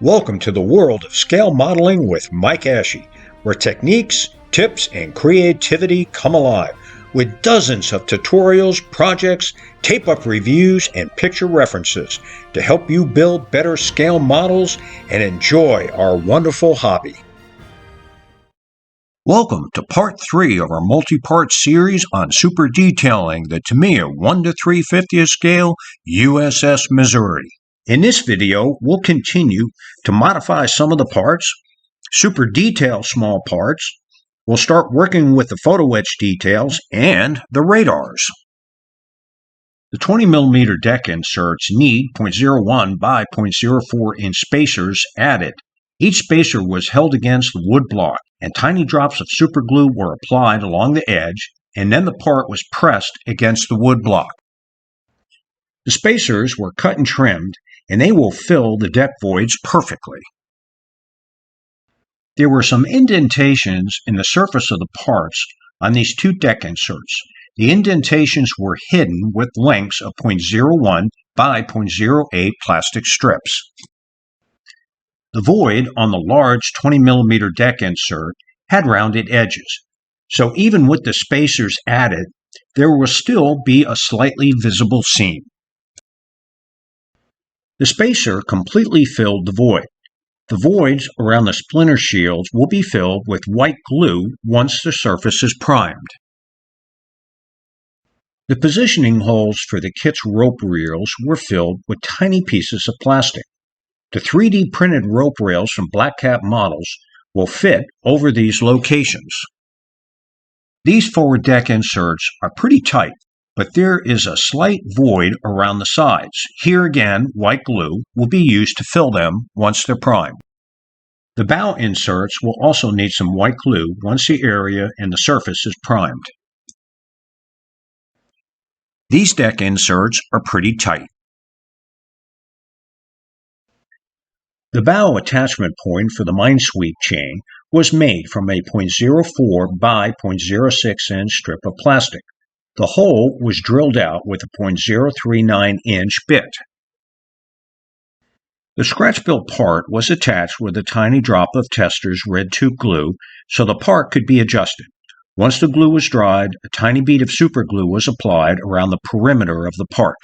Welcome to the world of scale modeling with Mike Ashe, where techniques, tips, and creativity come alive with dozens of tutorials, projects, tape-up reviews, and picture references to help you build better scale models and enjoy our wonderful hobby. Welcome to Part 3 of our multi-part series on super detailing the Tamiya 1:350th scale USS Missouri. In this video, we'll continue to modify some of the parts, super detail small parts. We'll start working with the photo etch details and the radars. The 20mm deck inserts need 0.01 by 0.04 inch spacers added. Each spacer was held against the wood block, and tiny drops of super glue were applied along the edge, and then the part was pressed against the wood block. The spacers were cut and trimmed, and they will fill the deck voids perfectly. There were some indentations in the surface of the parts on these two deck inserts. The indentations were hidden with lengths of 0.01 by 0.08 plastic strips. The void on the large 20mm deck insert had rounded edges, so even with the spacers added, there will still be a slightly visible seam. The spacer completely filled the void. The voids around the splinter shields will be filled with white glue once the surface is primed. The positioning holes for the kit's rope reels were filled with tiny pieces of plastic. The 3D printed rope rails from Black Cat models will fit over these locations. These forward deck inserts are pretty tight, but there is a slight void around the sides. Here again, white glue will be used to fill them once they're primed. The bow inserts will also need some white glue once the area and the surface is primed. These deck inserts are pretty tight. The bow attachment point for the minesweep chain was made from a 0.04 by 0.06 inch strip of plastic. The hole was drilled out with a 0.039 inch bit. The scratch-built part was attached with a tiny drop of Tester's red tube glue so the part could be adjusted. Once the glue was dried, a tiny bead of super glue was applied around the perimeter of the part.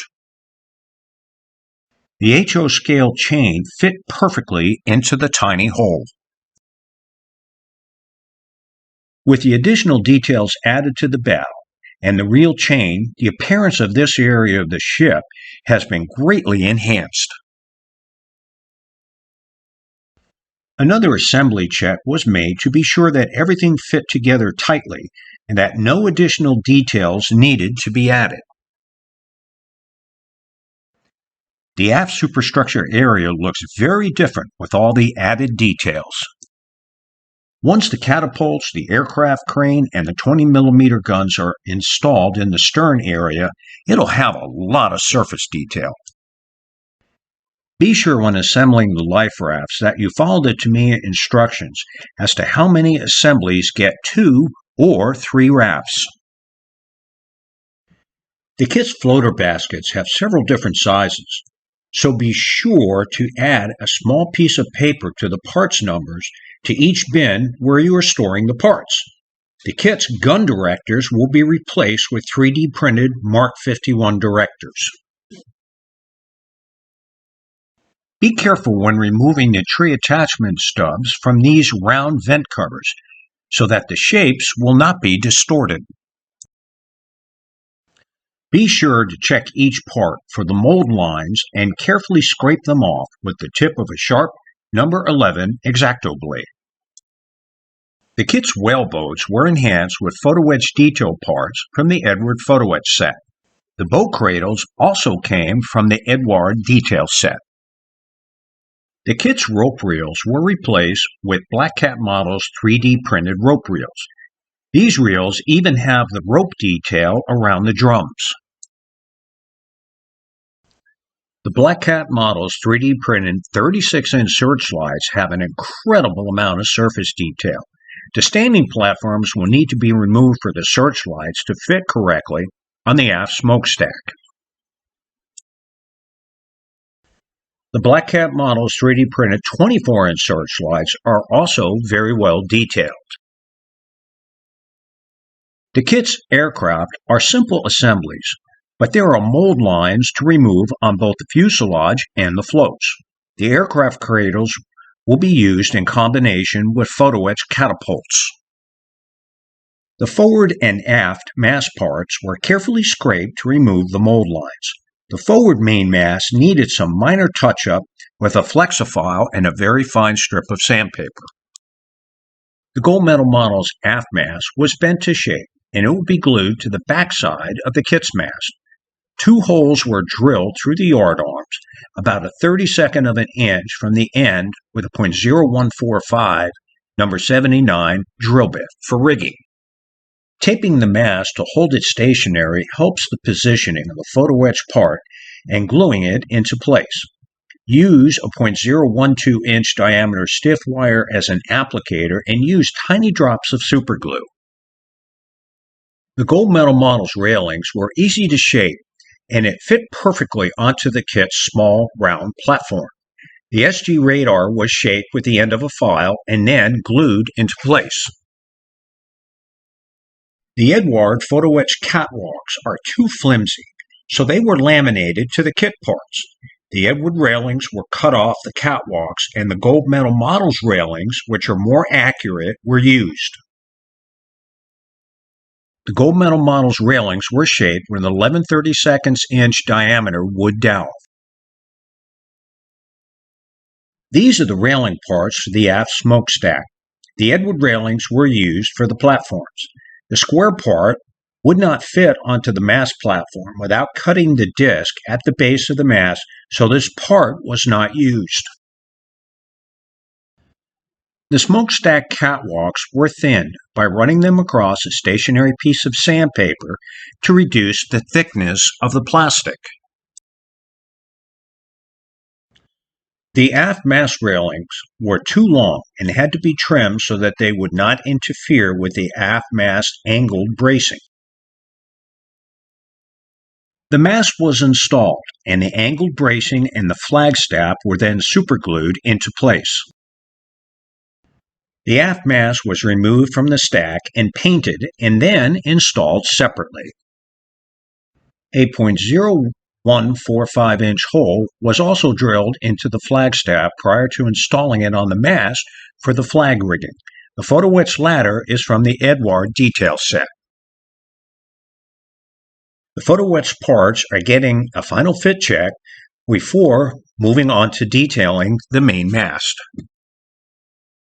The HO scale chain fit perfectly into the tiny hole. With the additional details added to the bow and the reel chain, the appearance of this area of the ship has been greatly enhanced. Another assembly check was made to be sure that everything fit together tightly and that no additional details needed to be added. The aft superstructure area looks very different with all the added details. Once the catapults, the aircraft crane, and the 20mm guns are installed in the stern area, it'll have a lot of surface detail. Be sure when assembling the life rafts that you follow the Tamiya instructions as to how many assemblies get 2 or 3 rafts. The kit's floater baskets have several different sizes, so be sure to add a small piece of paper to the parts numbers to each bin where you are storing the parts. The kit's gun directors will be replaced with 3D printed Mark 51 directors. Be careful when removing the tree attachment stubs from these round vent covers so that the shapes will not be distorted. Be sure to check each part for the mold lines and carefully scrape them off with the tip of a sharp number 11 X-Acto blade. The kit's whaleboats were enhanced with photo etch detail parts from the Edward photo etch set. The boat cradles also came from the Edward detail set. The kit's rope reels were replaced with Black Cat Models 3D printed rope reels. These reels even have the rope detail around the drums. The Black Cat Models 3D printed 36-inch searchlights have an incredible amount of surface detail. The standing platforms will need to be removed for the searchlights to fit correctly on the aft smokestack. The Black Cat model's 3D printed 24-inch searchlights are also very well detailed. The kit's aircraft are simple assemblies, but there are mold lines to remove on both the fuselage and the floats. The aircraft cradles will be used in combination with photo-etch catapults. The forward and aft mast parts were carefully scraped to remove the mold lines. The forward main mast needed some minor touch-up with a flexifile and a very fine strip of sandpaper. The gold medal model's aft mast was bent to shape, and it would be glued to the backside of the kit's mast. 2 holes were drilled through the yard arms, about a 32nd of an inch from the end with a .0145 number 79 drill bit for rigging. Taping the mast to hold it stationary helps the positioning of the photo etch part and gluing it into place. Use a .012-inch diameter stiff wire as an applicator and use tiny drops of superglue. The gold medal model's railings were easy to shape, and it fit perfectly onto the kit's small, round platform. The SG radar was shaped with the end of a file and then glued into place. The Edward photo etch catwalks are too flimsy, so they were laminated to the kit parts. The Edward railings were cut off the catwalks, and the gold medal model's railings, which are more accurate, were used. The gold medal model's railings were shaped with an 11/32 diameter wood dowel. These are the railing parts for the aft smokestack. The Edward railings were used for the platforms. The square part would not fit onto the mast platform without cutting the disc at the base of the mast, so this part was not used. The smokestack catwalks were thinned by running them across a stationary piece of sandpaper to reduce the thickness of the plastic. The aft mast railings were too long and had to be trimmed so that they would not interfere with the aft mast angled bracing. The mast was installed, and the angled bracing and the flagstaff were then superglued into place. The aft mast was removed from the stack and painted and then installed separately. A .0145-inch hole was also drilled into the flagstaff prior to installing it on the mast for the flag rigging. The photo etch ladder is from the Edward detail set. The photo etch parts are getting a final fit check before moving on to detailing the main mast.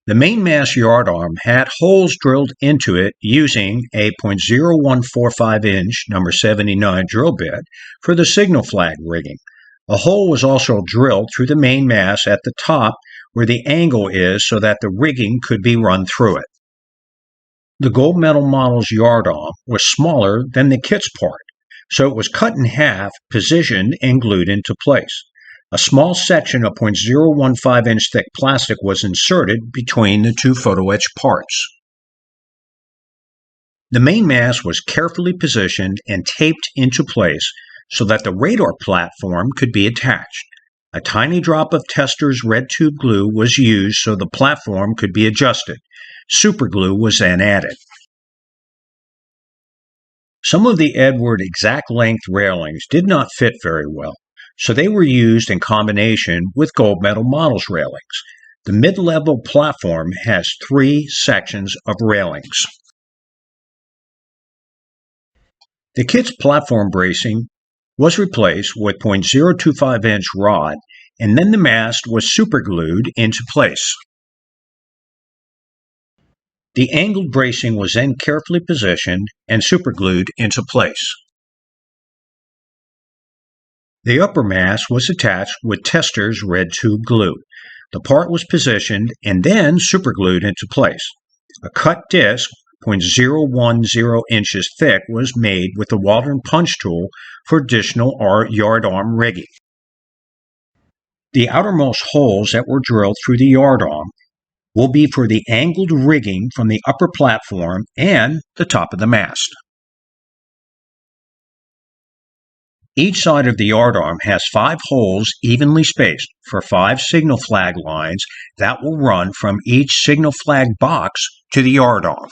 The main mast yard arm had holes drilled into it using a .0145-inch number 79 drill bit for the signal flag rigging. A hole was also drilled through the main mast at the top where the angle is so that the rigging could be run through it. The gold medal model's yard arm was smaller than the kit's part, so it was cut in half, positioned, and glued into place. A small section of .015-inch thick plastic was inserted between the 2 photo etch parts. The main mast was carefully positioned and taped into place so that the radar platform could be attached. A tiny drop of Tester's red tube glue was used so the platform could be adjusted. Superglue was then added. Some of the Edward exact length railings did not fit very well, so they were used in combination with gold medal model's railings. The mid-level platform has 3 sections of railings. The kit's platform bracing was replaced with .025-inch rod, and then the mast was superglued into place. The angled bracing was then carefully positioned and superglued into place. The upper mast was attached with Tester's red tube glue. The part was positioned and then superglued into place. A cut disc, .010 inches thick, was made with the Waldron punch tool for additional yard arm rigging. The outermost holes that were drilled through the yard arm will be for the angled rigging from the upper platform and the top of the mast. Each side of the yardarm has 5 holes evenly spaced for 5 signal flag lines that will run from each signal flag box to the yardarm.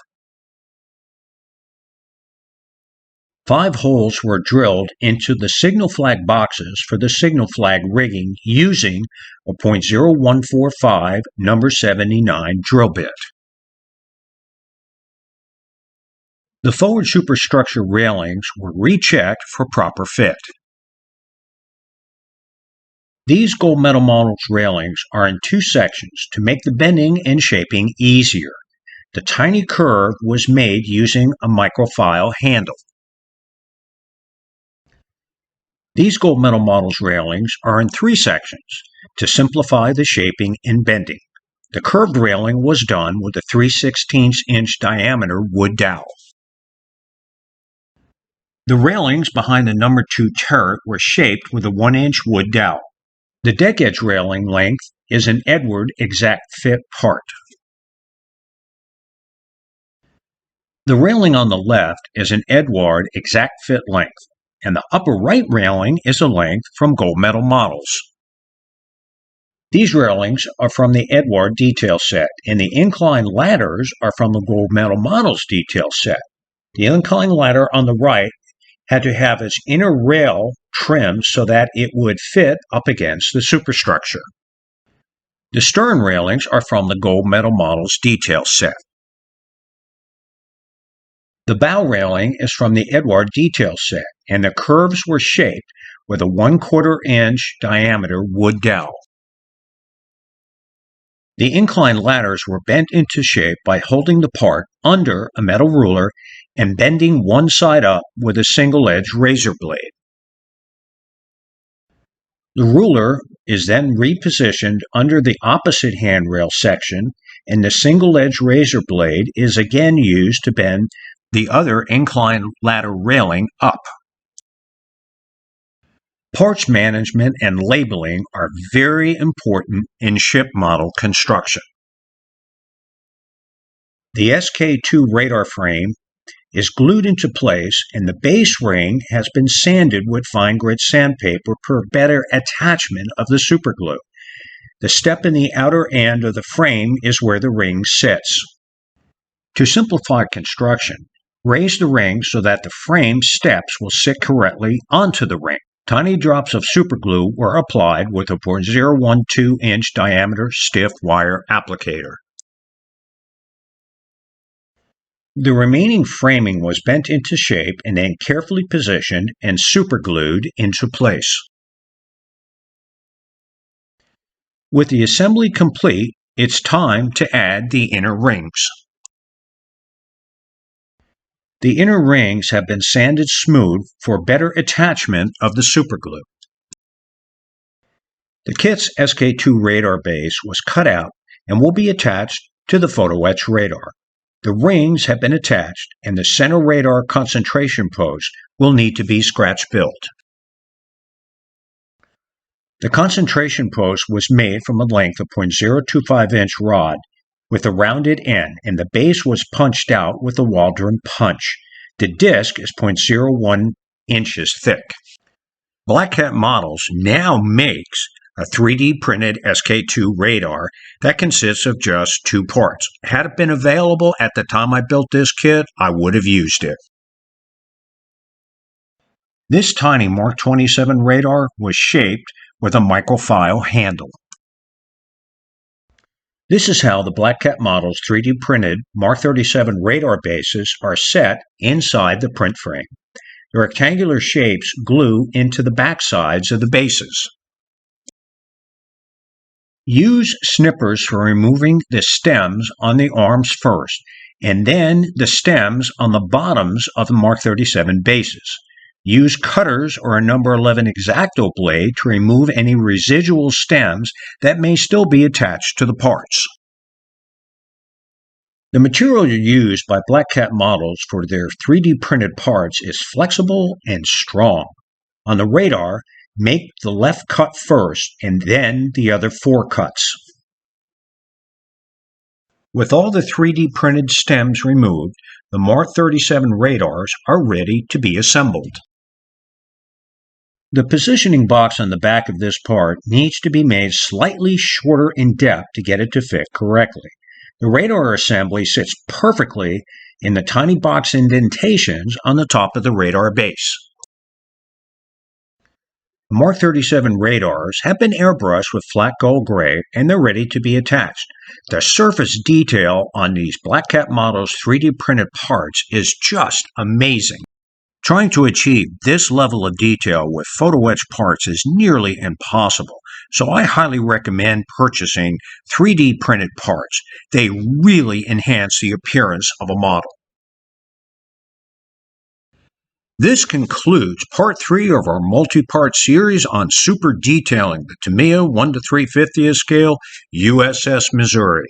5 holes were drilled into the signal flag boxes for the signal flag rigging using a .0145 number 79 drill bit. The forward superstructure railings were rechecked for proper fit. These gold medal models railings are in 2 sections to make the bending and shaping easier. The tiny curve was made using a microfile handle. These gold medal models railings are in 3 sections to simplify the shaping and bending. The curved railing was done with a 3/16-inch diameter wood dowel. The railings behind the number 2 turret were shaped with a 1-inch wood dowel. The deck edge railing length is an Edward exact fit part. The railing on the left is an Edward exact fit length, and the upper right railing is a length from gold medal models. These railings are from the Edward detail set, and the incline ladders are from the gold medal models detail set. The incline ladder on the right had to have its inner rail trimmed so that it would fit up against the superstructure. The stern railings are from the gold medal models detail set. The bow railing is from the Edward detail set, and the curves were shaped with a 1/4 inch diameter wood dowel. The incline ladders were bent into shape by holding the part under a metal ruler and bending one side up with a single-edged razor blade. The ruler is then repositioned under the opposite handrail section, and the single-edged razor blade is again used to bend the other incline ladder railing up. Parts management and labeling are very important in ship model construction. The SK2 radar frame is glued into place, and the base ring has been sanded with fine grit sandpaper for better attachment of the superglue. The step in the outer end of the frame is where the ring sits. To simplify construction, raise the ring so that the frame steps will sit correctly onto the ring. Tiny drops of superglue were applied with a .012-inch diameter stiff wire applicator. The remaining framing was bent into shape and then carefully positioned and superglued into place. With the assembly complete, it's time to add the inner rings. The inner rings have been sanded smooth for better attachment of the superglue. The kit's SK2 radar base was cut out and will be attached to the photo etch radar. The rings have been attached, and the center radar concentration post will need to be scratch built. The concentration post was made from a length of .025-inch rod with a rounded end, and the base was punched out with a Waldron punch. The disc is .01 inches thick. Black Cat Models now makes a 3D printed SK2 radar that consists of just 2 parts. Had it been available at the time I built this kit, I would have used it. This tiny Mark 27 radar was shaped with a microfile handle. This is how the Black Cat Models 3D printed Mark 37 radar bases are set inside the print frame. The rectangular shapes glue into the back sides of the bases. Use snippers for removing the stems on the arms first, and then the stems on the bottoms of the Mark 37 bases. Use cutters or a number 11 X-Acto blade to remove any residual stems that may still be attached to the parts. The material used by Black Cat Models for their 3D printed parts is flexible and strong. On the radar, make the left cut first and then the other 4 cuts. With all the 3D printed stems removed, the Mark 37 radars are ready to be assembled. The positioning box on the back of this part needs to be made slightly shorter in depth to get it to fit correctly. The radar assembly sits perfectly in the tiny box indentations on the top of the radar base. The Mark 37 radars have been airbrushed with flat gold gray and they're ready to be attached. The surface detail on these Black Cat models' 3D printed parts is just amazing. Trying to achieve this level of detail with photo etch parts is nearly impossible, so I highly recommend purchasing 3D printed parts. They really enhance the appearance of a model. This concludes Part 3 of our multi-part series on super detailing the Tamiya 1:350th scale USS Missouri.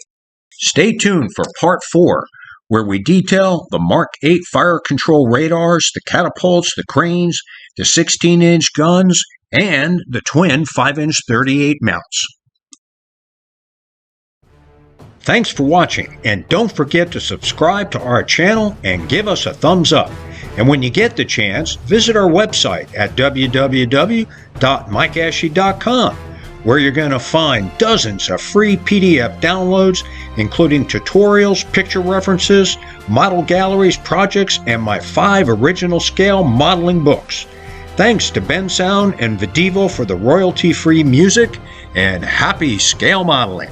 Stay tuned for Part 4, where we detail the Mark 8 fire control radars, the catapults, the cranes, the 16-inch guns, and the twin 5-inch 38 mounts. Thanks for watching, and don't forget to subscribe to our channel and give us a thumbs up. And when you get the chance, visit our website at www.mikeashley.com, where you're going to find dozens of free PDF downloads, including tutorials, picture references, model galleries, projects, and my 5 original scale modeling books. Thanks to Ben Sound and Videvo for the royalty-free music, and happy scale modeling!